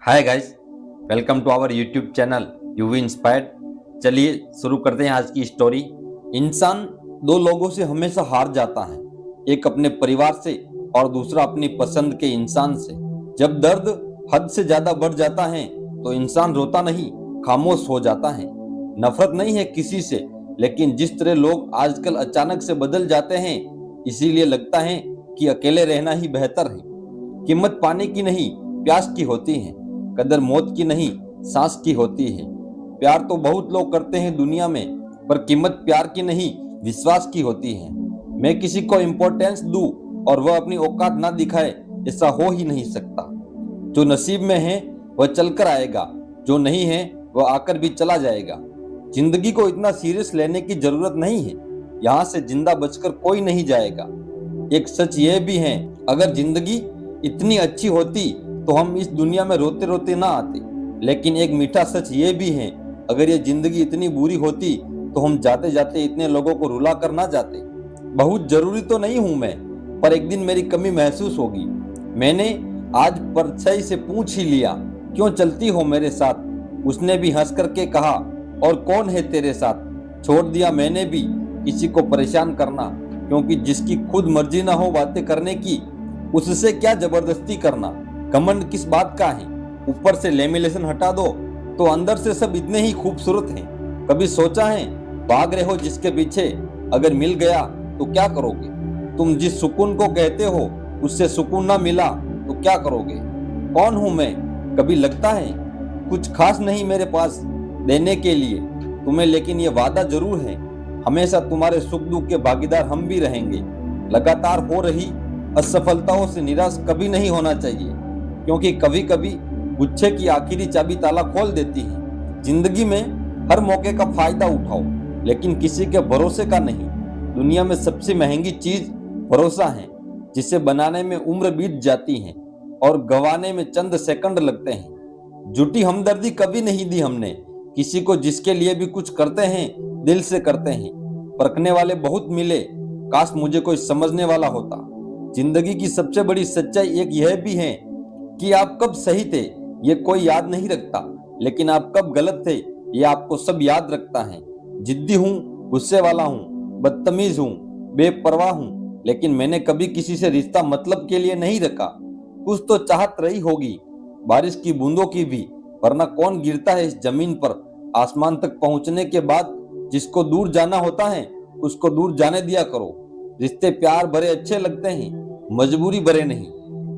Hi guys, welcome to our YouTube channel UV inspired. चलिए शुरू करते हैं आज की स्टोरी। इंसान दो लोगों से हमेशा हार जाता है, एक अपने परिवार से और दूसरा अपनी पसंद के इंसान से। जब दर्द हद से ज्यादा बढ़ जाता है तो इंसान रोता नहीं, खामोश हो जाता है। नफरत नहीं है किसी से, लेकिन जिस तरह लोग आजकल अचानक से बदल जाते हैं, इसीलिए लगता है कि अकेले रहना ही बेहतर है। कीमत पानी की नहीं, प्यास की होती है। कदर मौत की नहीं, सांस की होती है। प्यार तो बहुत लोग करते हैं दुनिया में, पर कीमत प्यार की नहीं, विश्वास की होती है। मैं किसी को इम्पोर्टेंस दूं और वह अपनी औकात ना दिखाए, ऐसा हो ही नहीं सकता। जो नसीब में है वह चलकर आएगा, जो नहीं है वह आकर भी चला जाएगा। जिंदगी को इतना सीरियस लेने की जरूरत नहीं है, यहाँ से जिंदा बचकर कोई नहीं जाएगा। एक सच यह भी है, अगर जिंदगी इतनी अच्छी होती तो हम इस दुनिया में रोते रोते ना आते। लेकिन एक मीठा सच ये भी है, अगर ये जिंदगी इतनी बुरी होती तो हम जाते जाते इतने लोगों को रुला कर ना जाते। बहुत जरूरी तो नहीं हूं मैं, पर एक दिन मेरी कमी महसूस होगी। मैंने आज परछाई से पूछ ही लिया, क्यों चलती हो मेरे साथ? उसने भी हंस करके कहा, और कौन है तेरे साथ? छोड़ दिया मैंने भी किसी को परेशान करना, क्योंकि जिसकी खुद मर्जी ना हो बातें करने की, उससे क्या जबरदस्ती करना। घमंड किस बात का है? ऊपर से लेमिनेशन हटा दो तो अंदर से सब इतने ही खूबसूरत हैं। कभी सोचा है, भाग रहे हो जिसके पीछे, अगर मिल गया तो क्या करोगे? तुम जिस सुकून को कहते हो उससे सुकून ना मिला तो क्या करोगे? कौन हूं मैं? कभी लगता है कुछ खास नहीं मेरे पास देने के लिए तुम्हें, लेकिन ये वादा जरूर है, हमेशा तुम्हारे सुख दुख के भागीदार हम भी रहेंगे। लगातार हो रही असफलताओं से निराश कभी नहीं होना चाहिए, क्योंकि कभी कभी गुच्छे की आखिरी चाबी ताला खोल देती है। जिंदगी में हर मौके का फायदा उठाओ, लेकिन किसी के भरोसे का नहीं। दुनिया में सबसे महंगी चीज भरोसा है, जिसे बनाने में उम्र बीत जाती है और गंवाने में चंद सेकंड लगते हैं। झूठी हमदर्दी कभी नहीं दी हमने किसी को, जिसके लिए भी कुछ करते हैं दिल से करते हैं। परखने वाले बहुत मिले, काश मुझे कोई समझने वाला होता। जिंदगी की सबसे बड़ी सच्चाई एक यह भी है कि आप कब सही थे ये कोई याद नहीं रखता, लेकिन आप कब गलत थे ये आपको सब याद रखता है। जिद्दी हूँ, गुस्से वाला हूँ, बदतमीज हूँ, बेपरवाह हूँ, लेकिन मैंने कभी किसी से रिश्ता मतलब के लिए नहीं रखा। कुछ तो चाहत रही होगी, बारिश की बूंदों की भी, वरना कौन गिरता है इस जमीन पर आसमान तक पहुंचने के बाद। जिसको दूर जाना होता है उसको दूर जाने दिया करो। रिश्ते प्यार भरे अच्छे लगते हैं, मजबूरी भरे नहीं।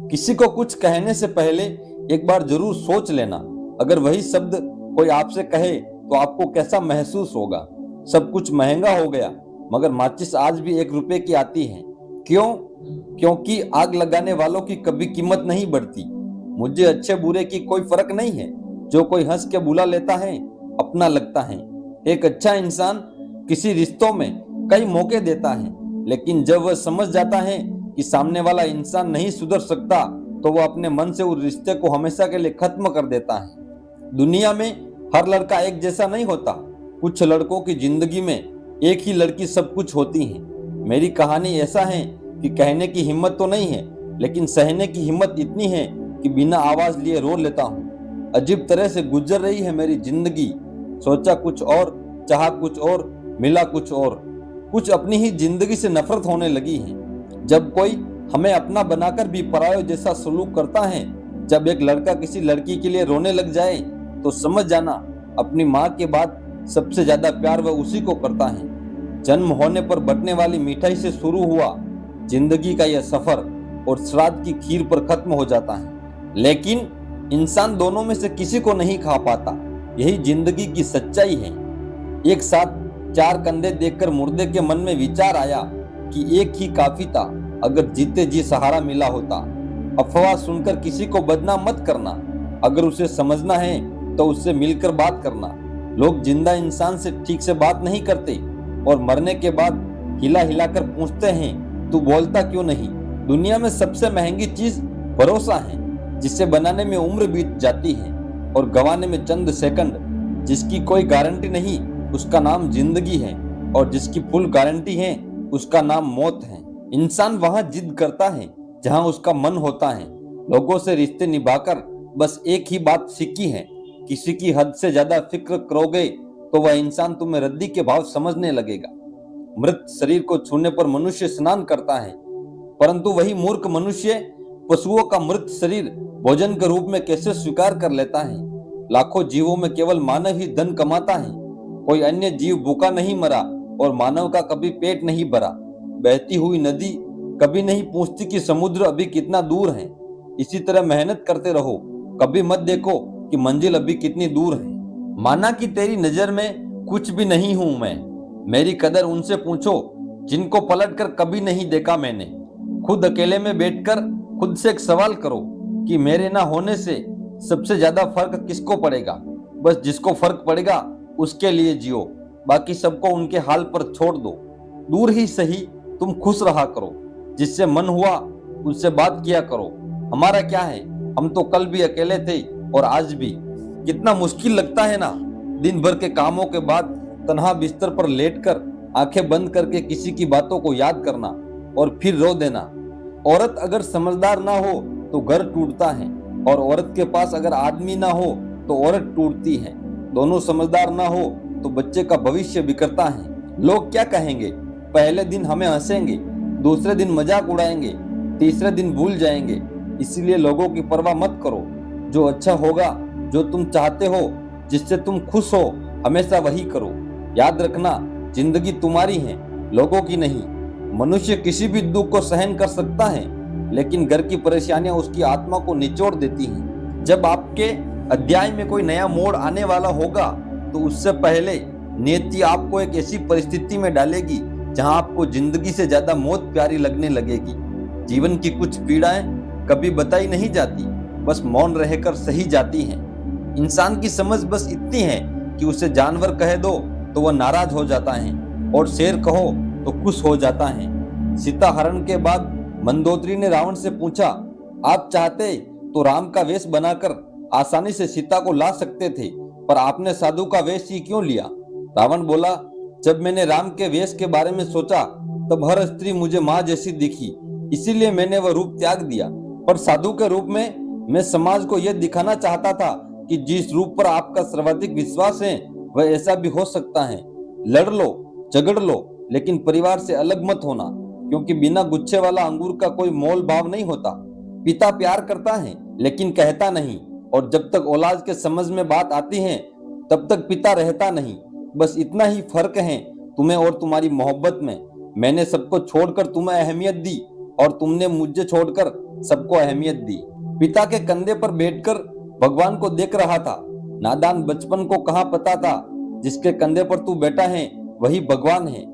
किसी को कुछ कहने से पहले एक बार जरूर सोच लेना, अगर वही शब्द कोई आपसे कहे तो आपको कैसा महसूस होगा। सब कुछ महंगा हो गया, मगर माचिस आज भी 1 रुपए की आती है। क्यों? क्योंकि आग लगाने वालों की कभी कीमत नहीं बढ़ती। मुझे अच्छे बुरे की कोई फर्क नहीं है, जो कोई हंस के बुला लेता है अपना लगता है। एक अच्छा इंसान किसी रिश्तों में कई मौके देता है, लेकिन जब वह समझ जाता है कि सामने वाला इंसान नहीं सुधर सकता, तो वो अपने मन से उस रिश्ते को हमेशा के लिए खत्म कर देता है। दुनिया में हर लड़का एक जैसा नहीं होता। कुछ लड़कों की जिंदगी में एक ही लड़की सब कुछ होती है। मेरी कहानी ऐसा है कि कहने की हिम्मत तो नहीं है, लेकिन सहने की हिम्मत इतनी है कि बिना आवाज लिए रो लेता हूँ। अजीब तरह से गुजर रही है मेरी जिंदगी। सोचा कुछ और, चाहा कुछ और, मिला कुछ और। कुछ अपनी ही जिंदगी से नफरत होने लगी है। जब कोई हमें अपना बनाकर भी परायों जैसा सलूक करता है, जब एक लड़का किसी लड़की के लिए रोने लग जाए, तो समझ जाना अपनी माँ के बाद सबसे ज्यादा प्यार वह उसी को करता है। जन्म होने पर बंटने वाली मिठाई से शुरू हुआ जिंदगी का यह सफर, और श्राद्ध की खीर पर खत्म हो जाता है। लेकिन इंसान दोनों में से किसी को नहीं खा पाता, यही जिंदगी की सच्चाई है। एक साथ 4 कंधे देखकर मुर्दे के मन में विचार आया कि एक ही काफी था, अगर जीते जी सहारा मिला होता। अफवाह सुनकर किसी को बदनाम मत करना, अगर उसे समझना है तो उससे मिलकर बात करना। लोग जिंदा इंसान से ठीक से बात नहीं करते, और मरने के बाद हिला हिलाकर पूछते हैं, तू बोलता क्यों नहीं? दुनिया में सबसे महंगी चीज भरोसा है, जिसे बनाने में उम्र बीत जाती है और गंवाने में चंद सेकंड। जिसकी कोई गारंटी नहीं उसका नाम जिंदगी है, और जिसकी फुल गारंटी है उसका नाम मौत है। इंसान वहां जिद करता है जहां उसका मन होता है। लोगों से रिश्ते निभाकर बस एक ही बात सीखी है, किसी की हद से ज्यादा फिक्र करोगे तो वह इंसान तुम्हें रद्दी के भाव समझने लगेगा। मृत शरीर को छूने पर मनुष्य स्नान करता है, परंतु वही मूर्ख मनुष्य पशुओं का मृत शरीर भोजन के रूप में कैसे स्वीकार कर लेता है। लाखों जीवों में केवल मानव ही धन कमाता है, कोई अन्य जीव भूखा नहीं मरा और मानव का कभी पेट नहीं भरा। बहती हुई नदी कभी नहीं पूछती कि समुद्र अभी कितना दूर है। इसी तरह मेहनत करते रहो, कभी मत देखो कि मंजिल अभी कितनी दूर है। माना कि तेरी नजर में कुछ भी नहीं हूं मैं, मेरी कदर उनसे पूछो जिनको पलटकर कभी नहीं देखा मैंने। खुद अकेले में बैठकर खुद से एक सवाल करो कि मेरे ना होने से सबसे ज्यादा फर्क किसको पड़ेगा। बस जिसको फर्क पड़ेगा उसके लिए जियो, बाकी सबको उनके हाल पर छोड़ दो। दूर ही सही तुम खुश रहा करो, जिससे मन हुआ उससे बात किया करो। हमारा क्या है, हम तो कल भी अकेले थे और आज भी। कितना मुश्किल लगता है ना, दिन भर के कामों के बाद तन्हा बिस्तर पर लेटकर आंखें बंद करके किसी की बातों को याद करना और फिर रो देना। औरत अगर समझदार ना हो तो घर टूटता है, और औरत के पास अगर आदमी ना हो तो औरत टूटती है। दोनों समझदार ना हो तो बच्चे का भविष्य बिखरता है। लोग क्या कहेंगे, पहले दिन हमें हंसेंगे, दूसरे दिन मजाक उड़ाएंगे, तीसरे दिन भूल जाएंगे। इसीलिए लोगों की परवाह मत करो। जो अच्छा होगा, जो तुम चाहते हो, जिससे तुम खुश हो, हमेशा वही करो। याद रखना, जिंदगी तुम्हारी है, लोगों की नहीं। मनुष्य किसी भी दुख को सहन कर सकता है, लेकिन घर की परेशानियां उसकी आत्मा को निचोड़ देती हैं। जब आपके अध्याय में कोई नया मोड़ आने वाला होगा तो उससे पहले नियति आपको एक ऐसी परिस्थिति में डालेगी जहां आपको जिंदगी से ज्यादा मौत प्यारी लगने लगेगी। जीवन की कुछ पीड़ाएं कभी बताई नहीं जाती, बस मौन रहकर सही जाती हैं। इंसान की समझ बस इतनी है कि उसे जानवर कह दो तो वह नाराज हो जाता है, और शेर कहो तो खुश हो जाता है। सीता हरण के बाद मंदोदरी ने रावण से पूछा, आप चाहते तो राम का वेश बनाकर आसानी से सीता को ला सकते थे, पर आपने साधु का वेश ही क्यों लिया? रावण बोला, जब मैंने राम के वेश के बारे में सोचा तब हर स्त्री मुझे माँ जैसी दिखी, इसीलिए मैंने वह रूप त्याग दिया। पर साधु के रूप में मैं समाज को यह दिखाना चाहता था कि जिस रूप पर आपका सर्वाधिक विश्वास है वह ऐसा भी हो सकता है। लड़ लो, झगड़ लो, लेकिन परिवार से अलग मत होना, क्योंकि बिना गुच्छे वाला अंगूर का कोई मोल भाव नहीं होता। पिता प्यार करता है लेकिन कहता नहीं, और जब तक औलाद के समझ में बात आती है तब तक पिता रहता नहीं। बस इतना ही फर्क है तुम्हें और तुम्हारी मोहब्बत में। मैंने सबको छोड़कर तुम्हें अहमियत दी और तुमने मुझे छोड़कर सबको अहमियत दी। पिता के कंधे पर बैठकर भगवान को देख रहा था। नादान बचपन को कहाँ पता था, जिसके कंधे पर तू बैठा है वही भगवान है।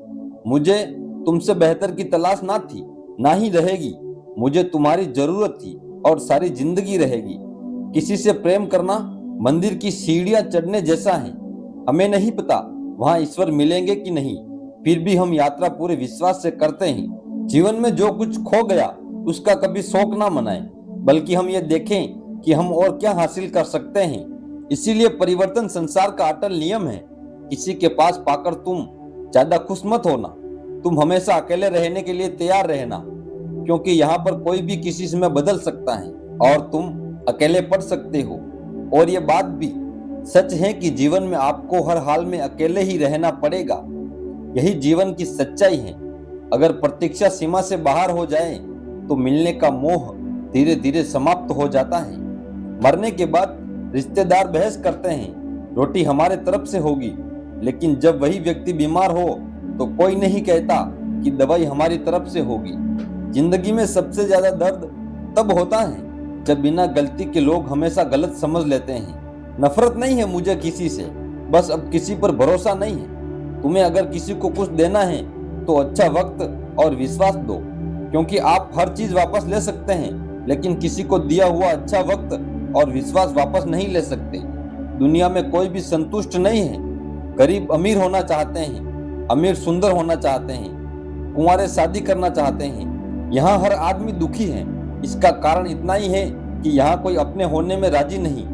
मुझे तुमसे बेहतर की तलाश ना थी, ना ही रहेगी। मुझे तुम्हारी जरूरत थी और सारी जिंदगी रहेगी। किसी से प्रेम करना मंदिर की सीढ़ियां चढ़ने जैसा है। हमें नहीं पता वहां ईश्वर मिलेंगे कि नहीं, फिर भी हम यात्रा पूरे विश्वास से करते हैं। जीवन में जो कुछ खो गया उसका कभी शौक ना मनाएं, बल्कि हम ये देखें कि हम और क्या हासिल कर सकते हैं। इसीलिए परिवर्तन संसार का अटल नियम है। किसी के पास पाकर तुम ज्यादा खुश मत होना। तुम हमेशा अकेले रहने के लिए तैयार रहना, क्योंकि यहाँ पर कोई भी किसी समय बदल सकता है और तुम अकेले पड़ सकते हो। और ये बात भी सच है कि जीवन में आपको हर हाल में अकेले ही रहना पड़ेगा। यही जीवन की सच्चाई है। अगर प्रतीक्षा सीमा से बाहर हो जाए तो मिलने का मोह धीरे धीरे समाप्त हो जाता है। मरने के बाद रिश्तेदार बहस करते हैं, रोटी हमारे तरफ से होगी, लेकिन जब वही व्यक्ति बीमार हो तो कोई नहीं कहता कि दवाई हमारी तरफ से होगी। जिंदगी में सबसे ज्यादा दर्द तब होता है जब बिना गलती के लोग हमेशा गलत समझ लेते हैं। नफरत नहीं है मुझे किसी से, बस अब किसी पर भरोसा नहीं है। तुम्हें अगर किसी को कुछ देना है तो अच्छा वक्त और विश्वास दो, क्योंकि आप हर चीज वापस ले सकते हैं, लेकिन किसी को दिया हुआ अच्छा वक्त और विश्वास वापस नहीं ले सकते। दुनिया में कोई भी संतुष्ट नहीं है। गरीब अमीर होना चाहते हैं, अमीर सुंदर होना चाहते हैं, कुंवारे शादी करना चाहते हैं। यहाँ हर आदमी दुखी है। इसका कारण इतना ही है कि यहाँ कोई अपने होने में राजी नहीं।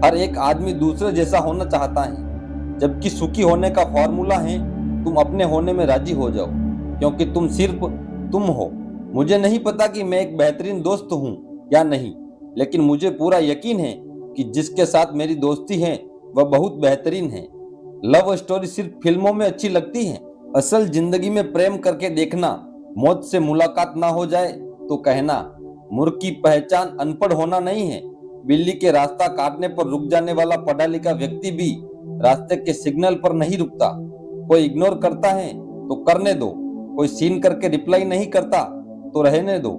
हर एक आदमी दूसरे जैसा होना चाहता है, जबकि सुखी होने का फॉर्मूला है तुम अपने होने में राजी हो जाओ, क्योंकि तुम सिर्फ तुम हो। मुझे नहीं पता कि मैं एक बेहतरीन दोस्त हूँ या नहीं, लेकिन मुझे पूरा यकीन है कि जिसके साथ मेरी दोस्ती है वह बहुत बेहतरीन है। लव स्टोरी सिर्फ फिल्मों में अच्छी लगती है, असल जिंदगी में प्रेम करके देखना। मौत से मुलाकात ना हो जाए तो कहना। मूर्ख की पहचान अनपढ़ होना नहीं है। बिल्ली के रास्ता काटने पर रुक जाने वाला पढ़ा लिखा व्यक्ति भी रास्ते के सिग्नल पर नहीं रुकता। कोई इग्नोर करता है तो करने दो, कोई सीन करके रिप्लाई नहीं करता तो रहने दो।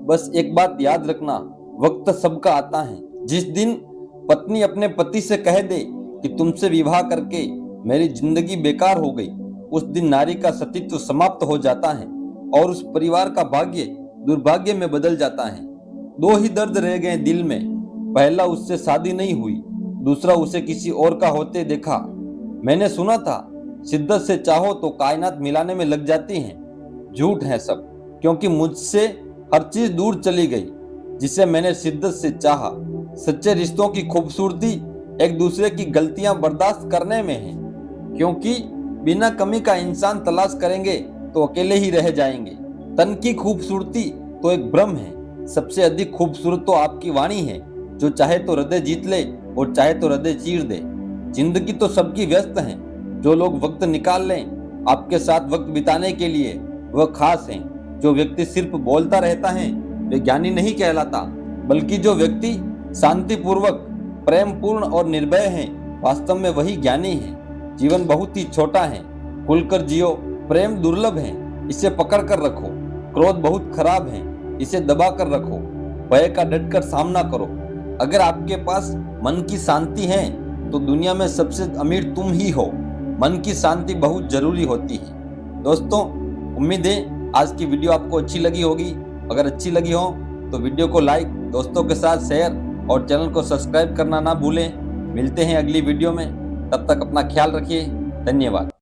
बस एक बात याद रखना, वक्त सबका आता है। जिस दिन पत्नी अपने पति से कह दे कि तुमसे विवाह करके मेरी जिंदगी बेकार हो गई, उस दिन नारी का सतीत्व समाप्त हो जाता है और उस परिवार का भाग्य दुर्भाग्य में बदल जाता है। दो ही दर्द रह गए दिल में, पहला उससे शादी नहीं हुई, दूसरा उसे किसी और का होते देखा। मैंने सुना था शिद्दत से चाहो तो कायनात मिलाने में लग जाती हैं। झूठ है सब, क्योंकि मुझसे हर चीज दूर चली गई जिसे मैंने शिद्दत से चाहा। सच्चे रिश्तों की खूबसूरती एक दूसरे की गलतियां बर्दाश्त करने में है, क्योंकि बिना कमी का इंसान तलाश करेंगे तो अकेले ही रह जाएंगे। तन की खूबसूरती तो एक भ्रम है, सबसे अधिक खूबसूरत तो आपकी वाणी है, जो चाहे तो हृदय जीत ले और चाहे तो हृदय चीर दे। जिंदगी तो सबकी व्यस्त है, जो लोग वक्त निकाल लें आपके साथ वक्त बिताने के लिए वह खास हैं। जो व्यक्ति सिर्फ बोलता रहता है वे ज्ञानी नहीं कहलाता, बल्कि जो व्यक्ति शांतिपूर्वक, प्रेमपूर्ण और निर्भय है, वास्तव में वही ज्ञानी है। जीवन बहुत ही छोटा है, खुलकर जियो। प्रेम दुर्लभ है, इसे पकड़ कर रखो। क्रोध बहुत खराब है, इसे दबा कर रखो। भय का डटकर सामना करो। अगर आपके पास मन की शांति है तो दुनिया में सबसे अमीर तुम ही हो। मन की शांति बहुत जरूरी होती है। दोस्तों, उम्मीद है आज की वीडियो आपको अच्छी लगी होगी। अगर अच्छी लगी हो तो वीडियो को लाइक, दोस्तों के साथ शेयर और चैनल को सब्सक्राइब करना ना भूलें। मिलते हैं अगली वीडियो में, तब तक अपना ख्याल रखिए। धन्यवाद।